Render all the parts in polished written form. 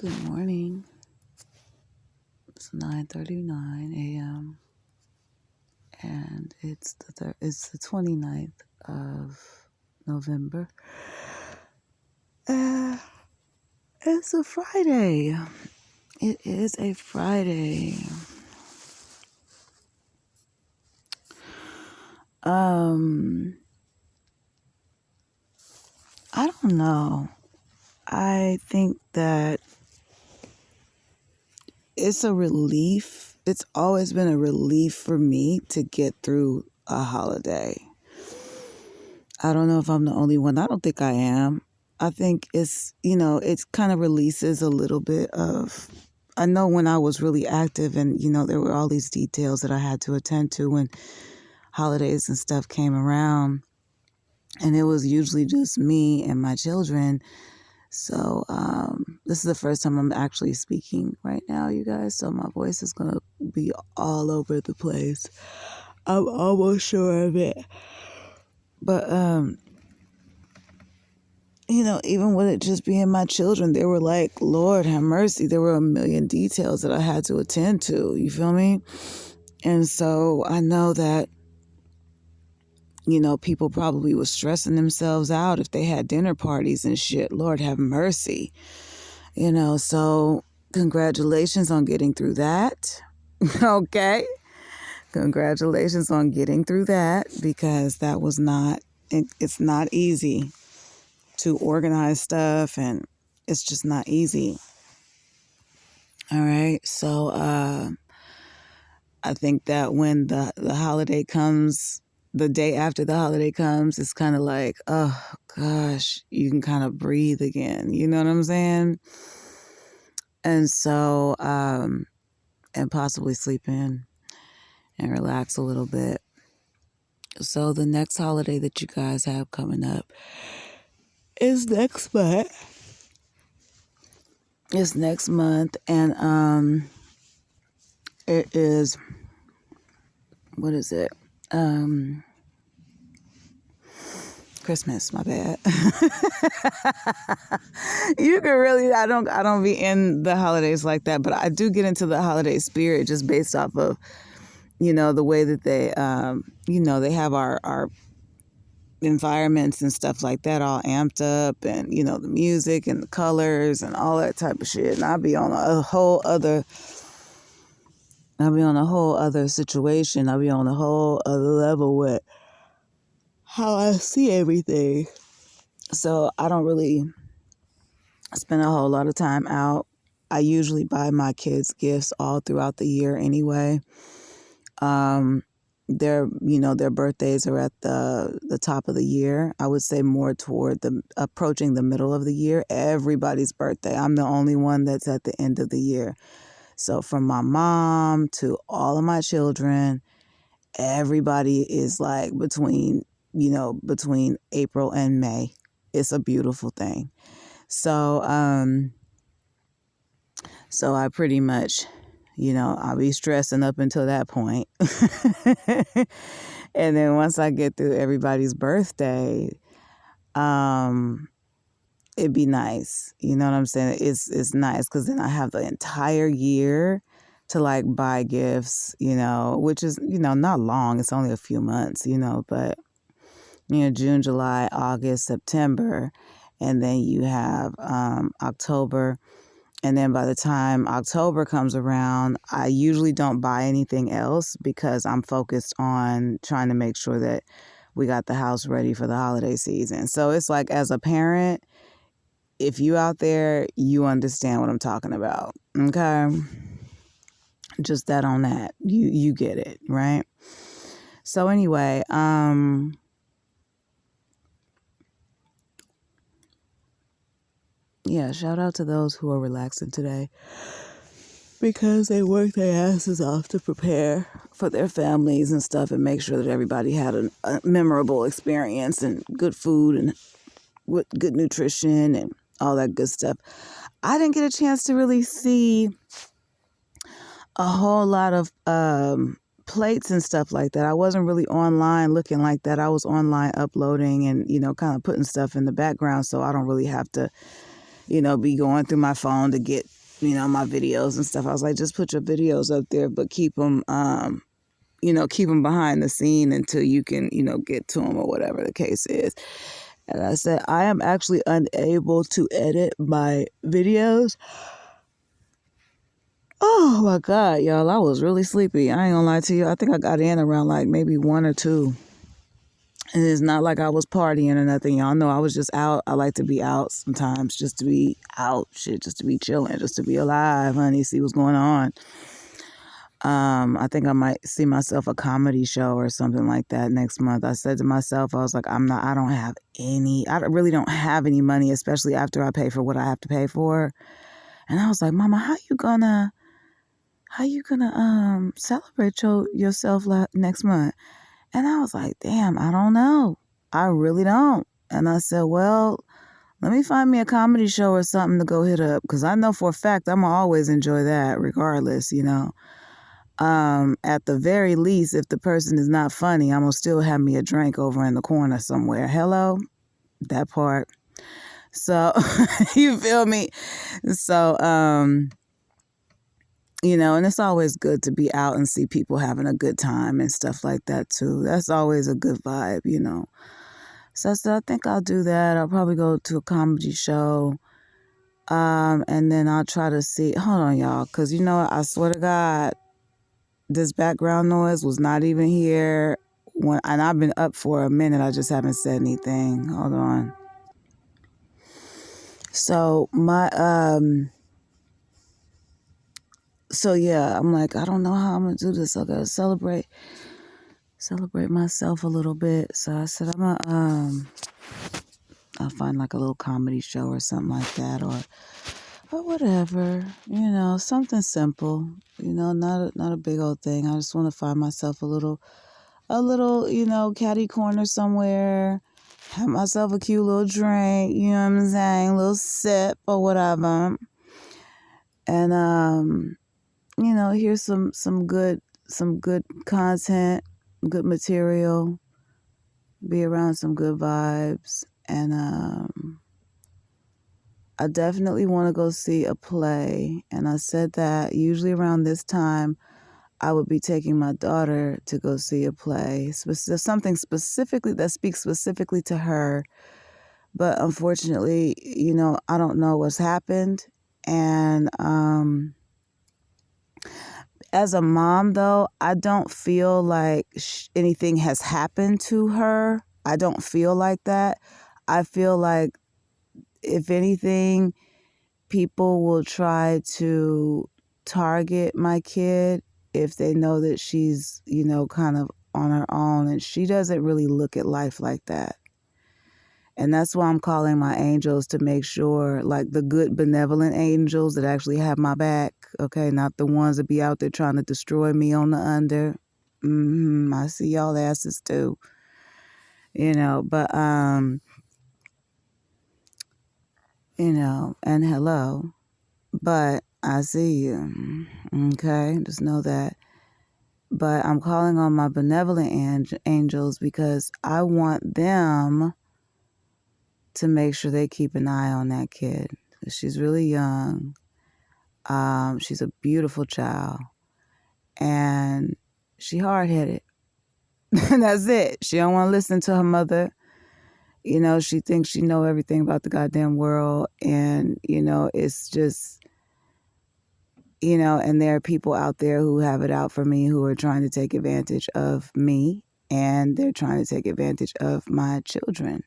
Good morning. It's 9:39 a.m. and it's the 29th of November. Uh, it's a Friday. It is a Friday. I don't know. I think that it's a relief. It's always been a relief for me to get through a holiday. I don't know if I'm the only one. I don't think I am. I think it kind of releases a little bit of, I know when I was really active and, there were all these details that I had to attend to when holidays and stuff came around. And it was usually just me and my children. So this is the first time I'm actually speaking right now, you guys. So my voice is going to be all over the place. I'm almost sure of it. But, even with it just being my children, they were like, Lord have mercy. There were a million details that I had to attend to. You feel me? And so I know that, people probably was stressing themselves out if they had dinner parties and shit. Lord have mercy. So congratulations on getting through that. Okay. Congratulations on getting through that, because it's not easy to organize stuff, and it's just not easy. All right. So I think that when the holiday comes, the day after the holiday comes, it's kind of like, oh gosh, you can kind of breathe again. You know what I'm saying? And so, and possibly sleep in and relax a little bit. So the next holiday that you guys have coming up is next month. It's next month, and it is, what is it? Christmas, my bad. You can really, I don't be in the holidays like that, but I do get into the holiday spirit just based off of, the way that they, they have our environments and stuff like that all amped up, and, the music and the colors and all that type of shit. And I'll be on a whole other situation. I'll be on a whole other level with how I see everything. So I don't really spend a whole lot of time out. I usually buy my kids gifts all throughout the year anyway. Their birthdays are at the top of the year. I would say more toward approaching the middle of the year. Everybody's birthday. I'm the only one that's at the end of the year. So from my mom to all of my children, everybody is like between April and May. It's a beautiful thing. So I pretty much, I'll be stressing up until that point. And then once I get through everybody's birthday, it'd be nice. You know what I'm saying? It's nice, because then I have the entire year to like buy gifts, which is, not long. It's only a few months, but, June, July, August, September, and then you have October. And then by the time October comes around, I usually don't buy anything else, because I'm focused on trying to make sure that we got the house ready for the holiday season. So it's like, as a parent, if you out there, you understand what I'm talking about. Okay? Just that on that. You get it, right? So anyway, yeah, shout out to those who are relaxing today, because they work their asses off to prepare for their families and stuff, and make sure that everybody had a memorable experience, and good food, and with good nutrition and all that good stuff. I didn't get a chance to really see a whole lot of plates and stuff like that. I wasn't really online looking like that. I was online uploading and, kind of putting stuff in the background, so I don't really have to be going through my phone to get, my videos and stuff. I was like, just put your videos up there, but keep them, keep them behind the scene until you can, get to them or whatever the case is. And I said, I am actually unable to edit my videos. Oh my God, y'all, I was really sleepy. I ain't gonna lie to you. I think I got in around like maybe 1 or 2. And it's not like I was partying or nothing. Y'all know I was just out. I like to be out sometimes, just to be out, just to be chilling, just to be alive, honey, see what's going on. I think I might see myself a comedy show or something like that next month. I said to myself, I was like, I really don't have any money, especially after I pay for what I have to pay for. And I was like, Mama, how you gonna celebrate yourself next month? And I was like, damn, I don't know. I really don't. And I said, well, let me find me a comedy show or something to go hit up, because I know for a fact I'm gonna always enjoy that regardless, At the very least, if the person is not funny, I'm gonna still have me a drink over in the corner somewhere. Hello? That part. So, you feel me? So, and it's always good to be out and see people having a good time and stuff like that too. That's always a good vibe. So I said, I think I'll do that. I'll probably go to a comedy show. And then I'll try to see, hold on, y'all, because I swear to God, this background noise was not even here and I've been up for a minute. I just haven't said anything. Hold on. So so yeah, I'm like, I don't know how I'm gonna do this. I gotta celebrate myself a little bit. So I said I'll find like a little comedy show or something like that, or whatever, something simple, not a big old thing. I just want to find myself a little, catty corner somewhere, have myself a cute little drink, you know what I'm saying, a little sip or whatever, and here's some good content, good material, be around some good vibes, and I definitely want to go see a play. And I said that usually around this time, I would be taking my daughter to go see a play, something specifically that speaks specifically to her. But unfortunately, I don't know what's happened. And as a mom, though, I don't feel like anything has happened to her. I don't feel like that. I feel like, if anything, people will try to target my kid if they know that she's, kind of on her own, and she doesn't really look at life like that. And that's why I'm calling my angels to make sure, like the good benevolent angels that actually have my back, okay, not the ones that be out there trying to destroy me on the under. I see y'all asses too, but and hello. But I see you, okay? Just know that. But I'm calling on my benevolent angels because I want them to make sure they keep an eye on that kid. She's really young. She's a beautiful child. And she hard-headed. That's it. She don't want to listen to her mother. She thinks she know everything about the goddamn world. And, it's just... and there are people out there who have it out for me, who are trying to take advantage of me, and they're trying to take advantage of my children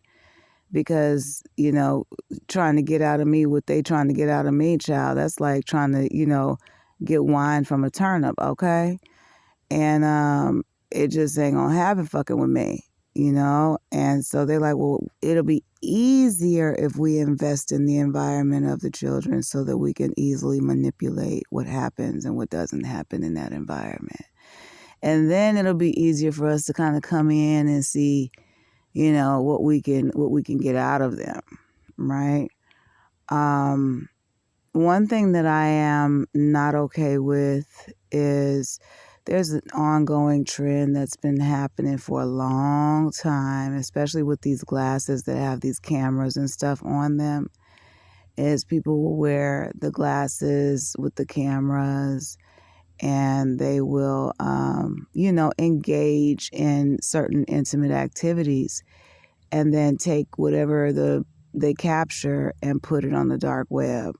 because, trying to get out of me what they trying to get out of me, child, that's like trying to, get wine from a turnip, okay? And it just ain't gonna happen fucking with me. And so they're like, well, it'll be easier if we invest in the environment of the children so that we can easily manipulate what happens and what doesn't happen in that environment. And then it'll be easier for us to kind of come in and see, what we can get out of them, right? One thing that I am not okay with is there's an ongoing trend that's been happening for a long time, especially with these glasses that have these cameras and stuff on them. is people will wear the glasses with the cameras, and they will, engage in certain intimate activities, and then take whatever they capture and put it on the dark web.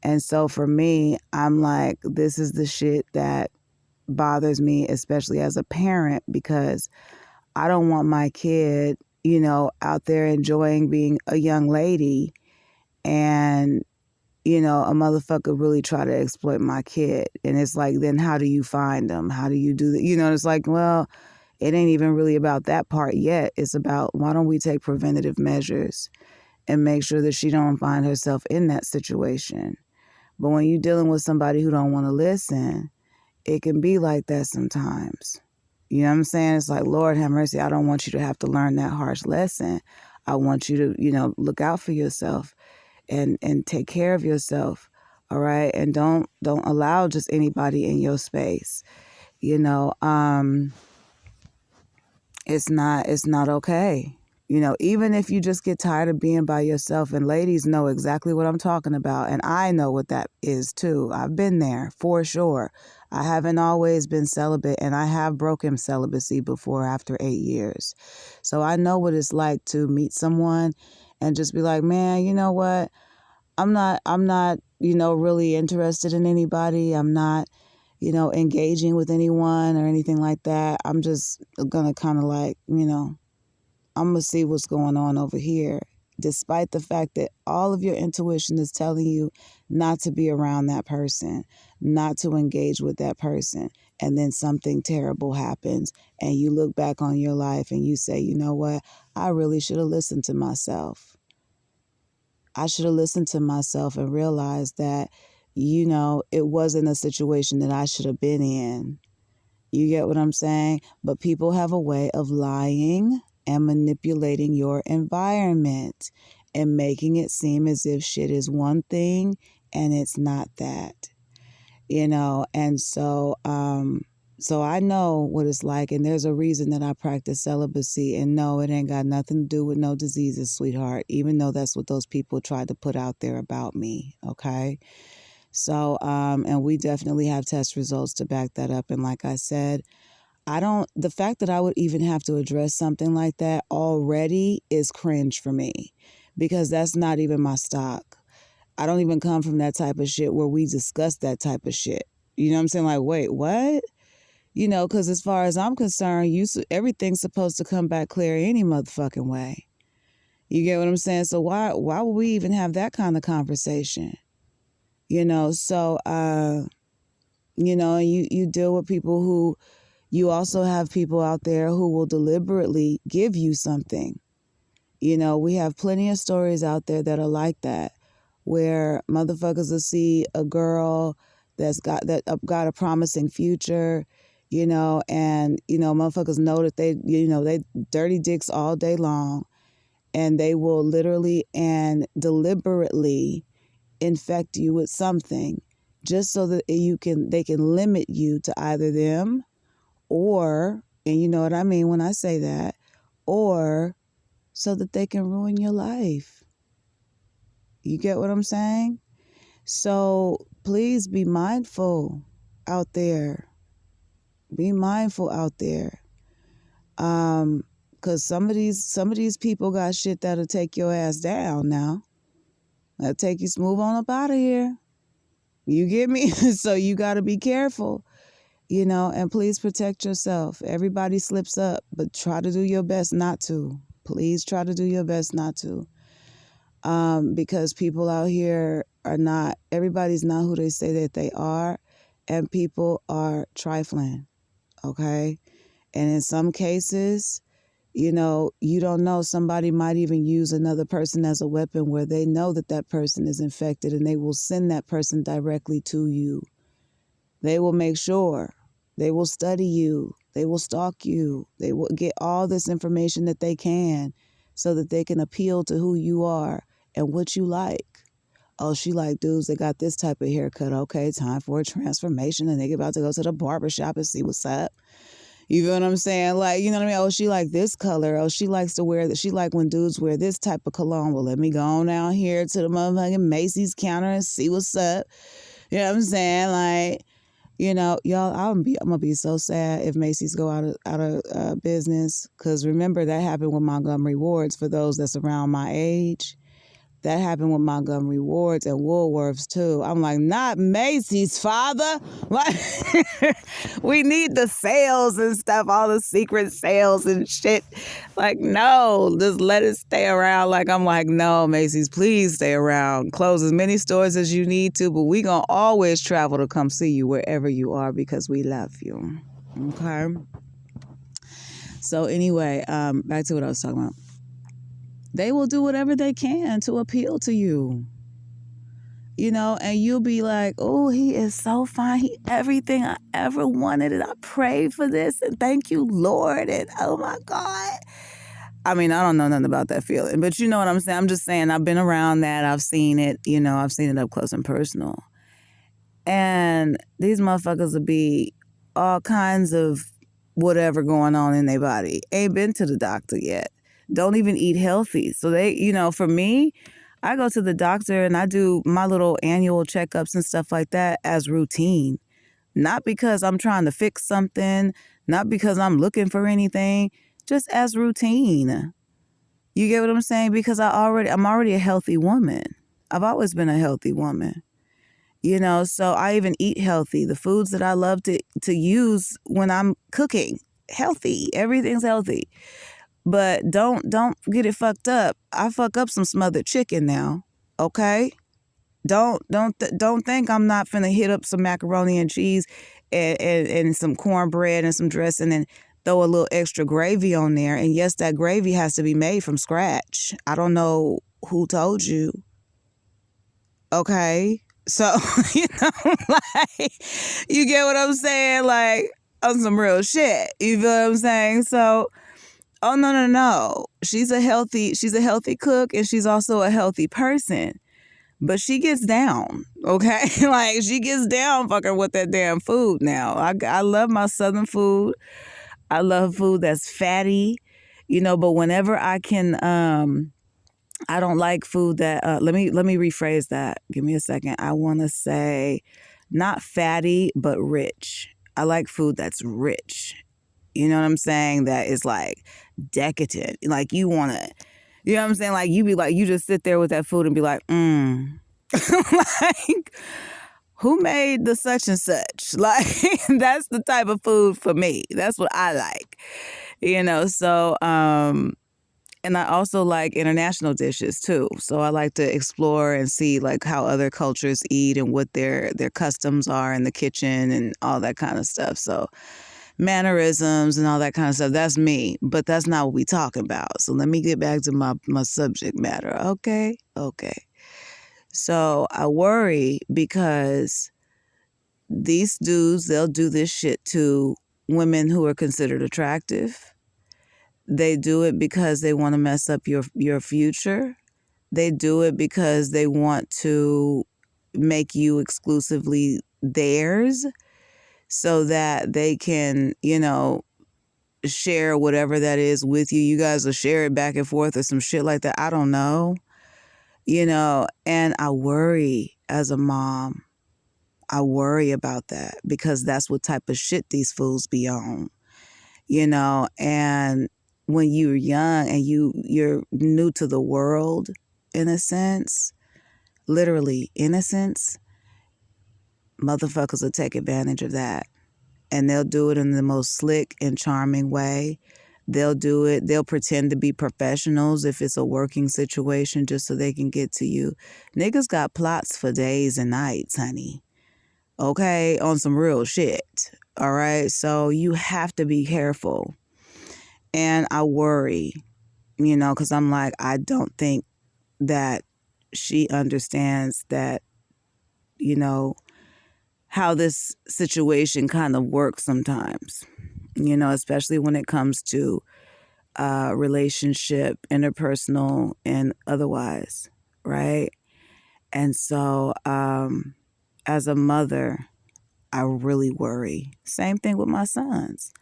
And so for me, I'm like, this is the shit that bothers me, especially as a parent, because I don't want my kid, out there enjoying being a young lady, and a motherfucker really try to exploit my kid. And it's like, then how do you find them? How do you do that? It's like, well, it ain't even really about that part yet. It's about, why don't we take preventative measures and make sure that she don't find herself in that situation. But when you're dealing with somebody who don't want to listen, it can be like that sometimes. You know what I'm saying? It's like, Lord have mercy, I don't want you to have to learn that harsh lesson. I want you to, look out for yourself and take care of yourself. All right. And don't allow just anybody in your space. It's not okay. Even if you just get tired of being by yourself, and ladies know exactly what I'm talking about. And I know what that is too. I've been there for sure. I haven't always been celibate, and I have broken celibacy before after 8 years. So I know what it's like to meet someone and just be like, man, you know what? I'm not, really interested in anybody. I'm not, engaging with anyone or anything like that. I'm just going to kind of like, I'm going to see what's going on over here, despite the fact that all of your intuition is telling you not to be around that person, not to engage with that person. And then something terrible happens, and you look back on your life and you say, you know what? I really should have listened to myself. I should have listened to myself and realized that, it wasn't a situation that I should have been in. You get what I'm saying? But people have a way of lying and manipulating your environment and making it seem as if shit is one thing and it's not that. And so I know what it's like, and there's a reason that I practice celibacy. And no, it ain't got nothing to do with no diseases, sweetheart, even though that's what those people tried to put out there about me, okay? So, and we definitely have test results to back that up. And like I said, the fact that I would even have to address something like that already is cringe for me, because that's not even my stock. I don't even come from that type of shit where we discuss that type of shit. You know what I'm saying? Like, wait, what? Because as far as I'm concerned, everything's supposed to come back clear any motherfucking way. You get what I'm saying? So why would we even have that kind of conversation? So, you deal with people who, you also have people out there who will deliberately give you something. We have plenty of stories out there that are like that, where motherfuckers will see a girl that's got a promising future, and, motherfuckers know that they dirty dicks all day long, and they will literally and deliberately infect you with something just so that they can limit you to either them, or, and you know what I mean when I say that, or so that they can ruin your life. You get what I'm saying? So please be mindful out there. Be mindful out there. Cause some of these people got shit that'll take your ass down now. That'll take you smooth on up out of here. You get me? So you gotta be careful, and please protect yourself. Everybody slips up, but try to do your best not to. Please try to do your best not to. Because people out here everybody's not who they say that they are, and people are trifling, okay? And in some cases, you don't know, somebody might even use another person as a weapon, where they know that that person is infected, and they will send that person directly to you. They will make sure. They will study you. They will stalk you. They will get all this information that they can so that they can appeal to who you are and what you like. Oh, she like dudes that got this type of haircut. Okay, time for a transformation. And they about to go to the barbershop and see what's up. You feel what I'm saying? Like, you know what I mean? Oh, she like this color. Oh, she likes to wear that. She like when dudes wear this type of cologne. Well, let me go on down here to the motherfucking Macy's counter and see what's up. You know what I'm saying? Like, you know, y'all, I'm gonna be so sad if Macy's go out of business. Cause remember that happened with Montgomery Wards. For those that's around my age, that happened with Montgomery Wards and Woolworths too. I'm like, not Macy's, father. Like, we need the sales and stuff, all the secret sales and shit. Like, no, just let it stay around. Like, I'm like, no, Macy's, please stay around. Close as many stores as you need to, but we gonna always travel to come see you wherever you are because we love you. Okay. So anyway, back to what I was talking about. They will do whatever they can to appeal to you. You know, and you'll be like, oh, he is so fine. He everything I ever wanted, and I prayed for this, and thank you, Lord, and oh my God. I mean, I don't know nothing about that feeling, but you know what I'm saying? I'm just saying I've been around that. I've seen it, you know, I've seen it up close and personal. And these motherfuckers will be all kinds of whatever going on in their body. Ain't been to the doctor yet. Don't even eat healthy. So they, you know, for me, I go to the doctor and I do my little annual checkups and stuff like that as routine. Not because I'm trying to fix something, not because I'm looking for anything, just as routine. You get what I'm saying? Because I'm already a healthy woman. I've always been a healthy woman. You know, so I even eat healthy. The foods that I love to use when I'm cooking, healthy. Everything's healthy. But don't get it fucked up. I fuck up some smothered chicken now, okay? Don't think I'm not finna hit up some macaroni and cheese and some cornbread and some dressing and throw a little extra gravy on there. And yes, that gravy has to be made from scratch. I don't know who told you, okay? So, you know, like, you get what I'm saying? Like, on some real shit. You feel what I'm saying? So, oh, no. She's a healthy cook, and she's also a healthy person. But she gets down, okay? Like, she gets down fucking with that damn food now. I love my Southern food. I love food that's fatty, you know, but whenever I can, I don't like food that, let me rephrase that. Give me a second. I want to say not fatty, but rich. I like food that's rich. You know what I'm saying? That is like decadent. Like you want to, you know what I'm saying? Like you be like, you just sit there with that food and be like, like, who made the such and such? Like, that's the type of food for me. That's what I like, you know? So, and I also like international dishes too. So I like to explore and see like how other cultures eat and what their customs are in the kitchen and all that kind of stuff. So mannerisms and all that kind of stuff, that's me. But that's not what we talking about. So let me get back to my subject matter. Okay. So I worry because these dudes, they'll do this shit to women who are considered attractive. They do it because they want to mess up your future. They do it because they want to make you exclusively theirs so that they can, you know, share whatever that is with you. You guys will share it back and forth or some shit like that. I don't know. You know, and I worry as a mom. I worry about that because that's what type of shit these fools be on. You know, and when you're young and you're new to the world, in a sense, literally innocence, motherfuckers will take advantage of that. And they'll do it in the most slick and charming way. They'll do it. They'll pretend to be professionals if it's a working situation just so they can get to you. Niggas got plots for days and nights, honey. Okay? On some real shit. All right? So you have to be careful. And I worry, you know, because I'm like, I don't think that she understands that, you know, how this situation kind of works sometimes, you know, especially when it comes to relationship, interpersonal and otherwise, right? And so as a mother, I really worry. Same thing with my sons.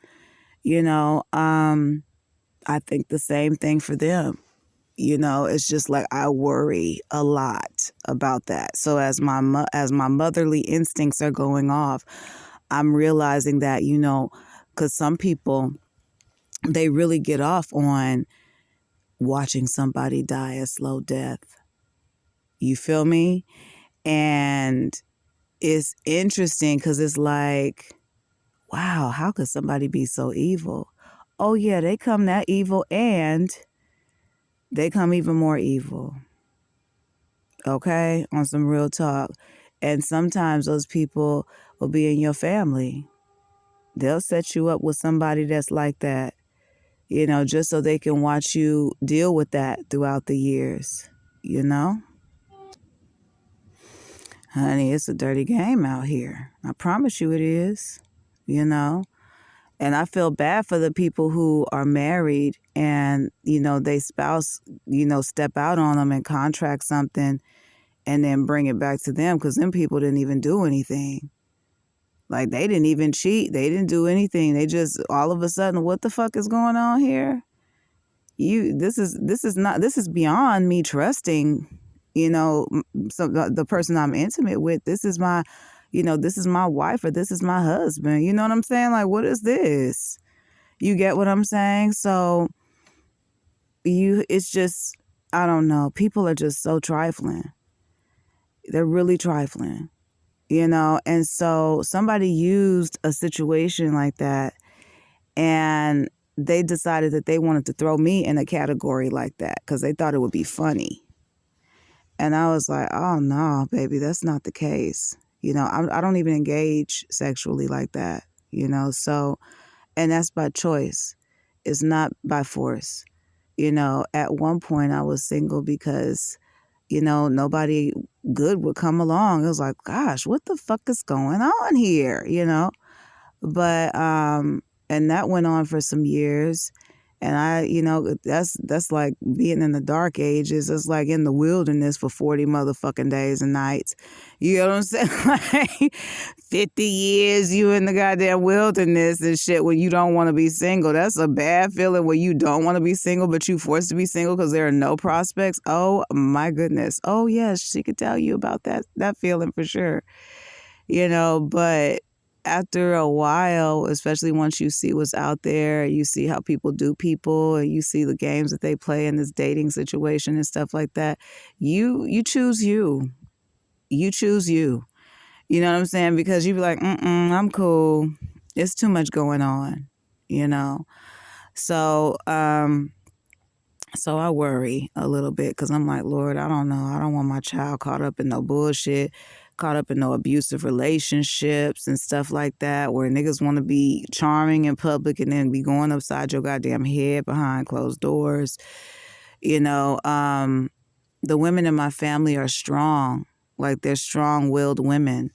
You know, I think the same thing for them. You know, it's just like I worry a lot about that. So as my motherly instincts are going off, I'm realizing that, you know, because some people, they really get off on watching somebody die a slow death. You feel me? And it's interesting because it's like, wow, how could somebody be so evil? Oh, yeah, they come that evil and they come even more evil. Okay? On some real talk. And sometimes those people will be in your family. They'll set you up with somebody that's like that, you know, just so they can watch you deal with that throughout the years, you know? Honey, it's a dirty game out here. I promise you it is, you know? And I feel bad for the people who are married and, you know, they spouse, you know, step out on them and contract something and then bring it back to them because them people didn't even do anything. Like they didn't even cheat. They didn't do anything. They just all of a sudden, what the fuck is going on here? This is beyond me trusting, you know, so the person I'm intimate with. This is my, you know, this is my wife or this is my husband. You know what I'm saying? Like, what is this? You get what I'm saying? So it's just, I don't know. People are just so trifling. They're really trifling, you know? And so somebody used a situation like that and they decided that they wanted to throw me in a category like that because they thought it would be funny. And I was like, oh, no, baby, that's not the case. You know, I don't even engage sexually like that, you know? So, and that's by choice. It's not by force. You know, at one point I was single because, you know, nobody good would come along. It was like, gosh, what the fuck is going on here? You know? But, and that went on for some years. And I, you know, that's like being in the dark ages. It's like in the wilderness for 40 motherfucking days and nights. You know what I'm saying? Like 50 years you in the goddamn wilderness and shit when you don't want to be single. That's a bad feeling when you don't want to be single, but you forced to be single because there are no prospects. Oh my goodness. Oh yes, she could tell you about that feeling for sure. You know, but after a while, especially once you see what's out there, you see how people do people, and you see the games that they play in this dating situation and stuff like that, you choose you. You choose you. You know what I'm saying? Because you be like, I'm cool. It's too much going on, you know? So, so I worry a little bit because I'm like, Lord, I don't know. I don't want my child caught up in no bullshit, caught up in no abusive relationships and stuff like that, where niggas want to be charming in public and then be going upside your goddamn head behind closed doors. You know, the women in my family are strong. Like they're strong-willed women.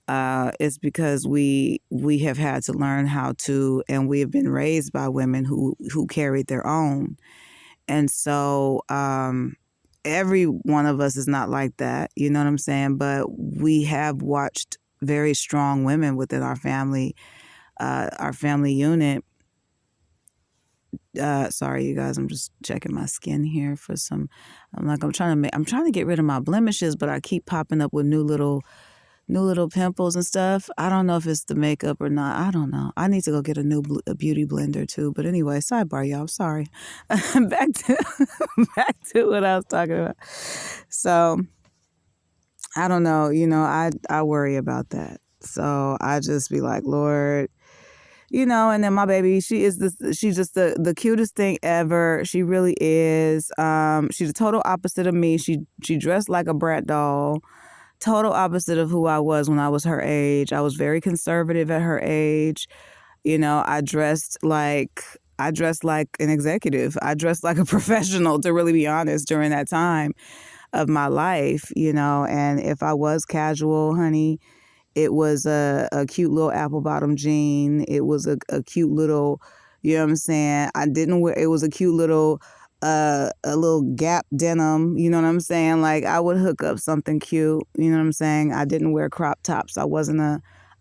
It's because we have had to learn how to, and we have been raised by women who carried their own. And so every one of us is not like that, you know what I'm saying? But we have watched very strong women within our family unit. Sorry, you guys, I'm just checking my skin here for some. I'm trying to get rid of my blemishes, but I keep popping up with new little pimples and stuff. I don't know if it's the makeup or not. I don't know. I need to go get a beauty blender too. But anyway, sidebar, y'all. I'm sorry. back to what I was talking about. So I don't know. You know, I worry about that. So I just be like, Lord, you know. And then my baby, she's just the cutest thing ever. She really is. She's the total opposite of me. She dressed like a brat doll. Total opposite of who I was when I was her age. I was very conservative at her age. You know, I dressed like an executive. I dressed like a professional, to really be honest, during that time of my life, you know. And if I was casual, honey, it was a cute little apple bottom jean. It was a cute little, you know what I'm saying? I didn't wear, it was a cute little, a little Gap denim, you know what I'm saying? Like I would hook up something cute, you know what I'm saying? I didn't wear crop tops. I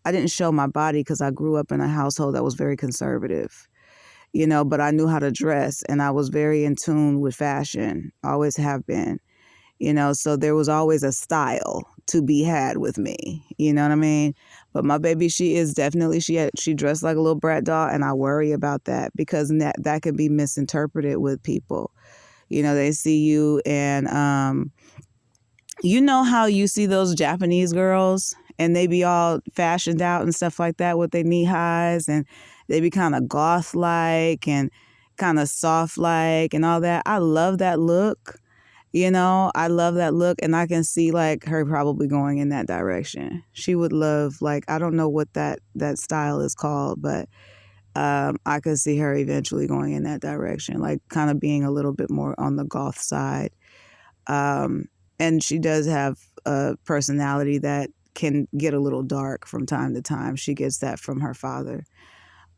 didn't show my body because I grew up in a household that was very conservative. but I knew how to dress and I was very in tune with fashion, always have been, so there was always a style to be had with me, you know what I mean? But my baby, she is definitely, she dressed like a little brat doll, and I worry about that because that can be misinterpreted with people. They see you and, how you see those Japanese girls and they be all fashioned out and stuff like that with their knee highs, and they be kind of goth like and kind of soft like and all that. I love that look. I love that look, and I can see like her probably going in that direction. She would love, like, I don't know what that style is called, but I could see her eventually going in that direction, like kind of being a little bit more on the goth side. And she does have a personality that can get a little dark from time to time. She gets that from her father.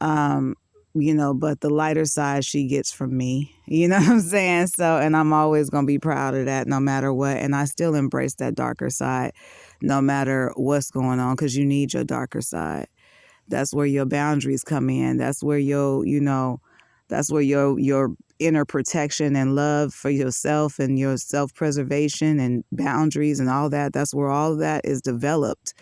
But the lighter side she gets from me. You know what I'm saying? So, and I'm always going to be proud of that no matter what. And I still embrace that darker side no matter what's going on, because you need your darker side. That's where your boundaries come in. That's where your inner protection and love for yourself and your self-preservation and boundaries and all that. That's where all of that is developed,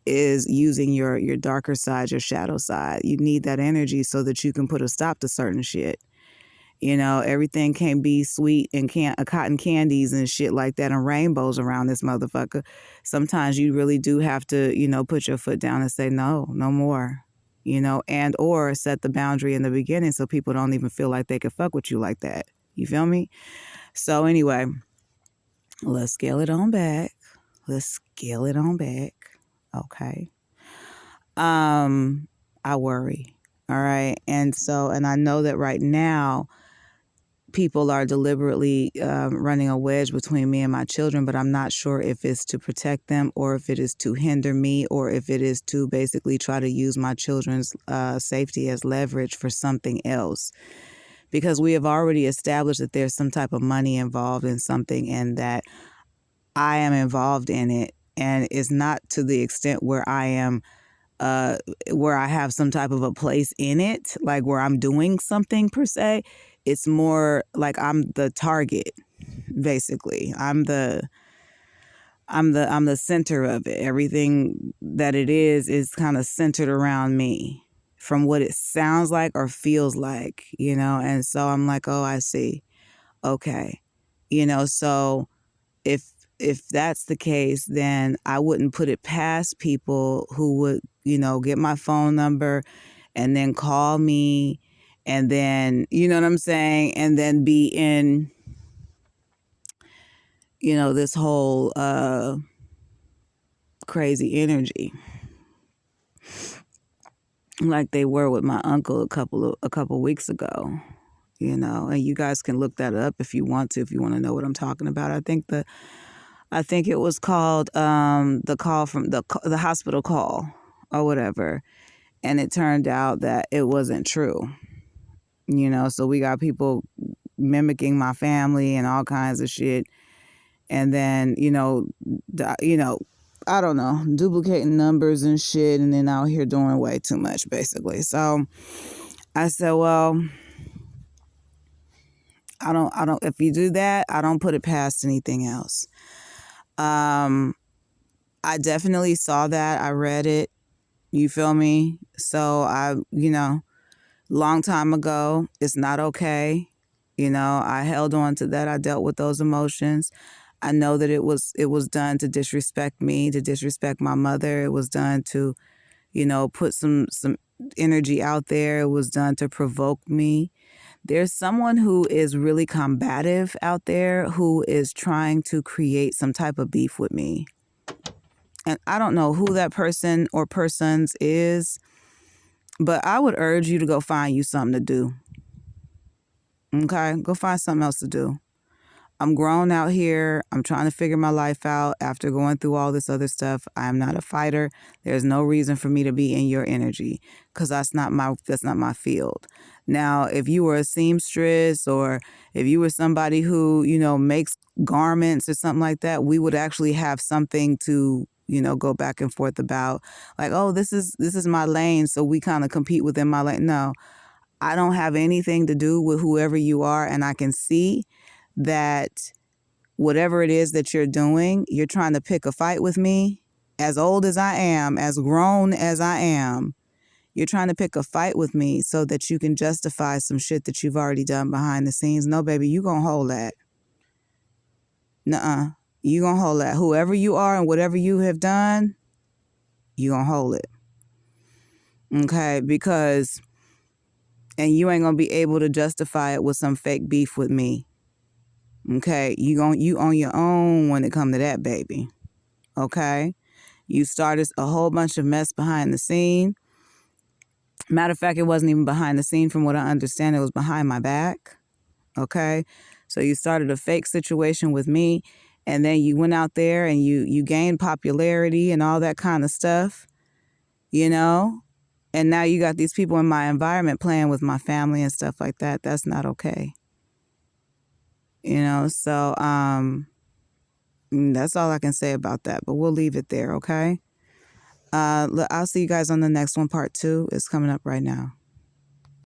is using your darker side, your shadow side. You need that energy so that you can put a stop to certain shit. Everything can't be sweet and cotton candies and shit like that and rainbows around this motherfucker. Sometimes you really do have to, put your foot down and say, no more, and or set the boundary in the beginning so people don't even feel like they can fuck with you like that. You feel me? So anyway, let's scale it on back. Okay. I worry. All right. And I know that right now people are deliberately running a wedge between me and my children, but I'm not sure if it's to protect them or if it is to hinder me or if it is to basically try to use my children's safety as leverage for something else. Because we have already established that there's some type of money involved in something and that I am involved in it. And it's not to the extent where I am where I have some type of a place in it, like where I'm doing something per se. It's more like I'm the target, basically. I'm the center of it. Everything that it is kind of centered around me from what it sounds like or feels like, and so I'm like, oh, I see. Okay. So if that's the case, then I wouldn't put it past people who would, get my phone number and then call me and then, you know what I'm saying? And then be in, this whole crazy energy like they were with my uncle a couple weeks ago, and you guys can look that up if you want to know what I'm talking about. I think it was called the call from the hospital call or whatever. And it turned out that it wasn't true. So we got people mimicking my family and all kinds of shit. And then, I don't know, duplicating numbers and shit, and then out here doing way too much, basically. So I said, well, I don't, if you do that, I don't put it past anything else. I definitely saw that. I read it. You feel me? So long time ago, it's not okay. I held on to that. I dealt with those emotions. I know that it was done to disrespect me, to disrespect my mother. It was done to, put some energy out there. It was done to provoke me. There's someone who is really combative out there who is trying to create some type of beef with me. And I don't know who that person or persons is, but I would urge you to go find you something to do. Okay? Go find something else to do. I'm grown out here. I'm trying to figure my life out after going through all this other stuff. I am not a fighter. There's no reason for me to be in your energy because that's not my field. Now, if you were a seamstress or if you were somebody who, makes garments or something like that, we would actually have something to, go back and forth about. Like, oh, this is my lane, so we kind of compete within my lane. No, I don't have anything to do with whoever you are, and I can see that whatever it is that you're doing, you're trying to pick a fight with me. As old as I am, as grown as I am, you're trying to pick a fight with me so that you can justify some shit that you've already done behind the scenes. No, baby, you gonna hold that. Nuh-uh. You gonna hold that. Whoever you are and whatever you have done, you gonna hold it. Okay? Because, and you ain't gonna be able to justify it with some fake beef with me. Okay? You on your own when it come to that, baby. Okay? You started a whole bunch of mess behind the scene. Matter of fact, it wasn't even behind the scene from what I understand. It was behind my back. Okay? So you started a fake situation with me, and then you went out there and you gained popularity and all that kind of stuff, you know? And now you got these people in my environment playing with my family and stuff like that. That's not okay. You know, so that's all I can say about that. But we'll leave it there, okay? I'll see you guys on the next one. Part 2 is coming up right now.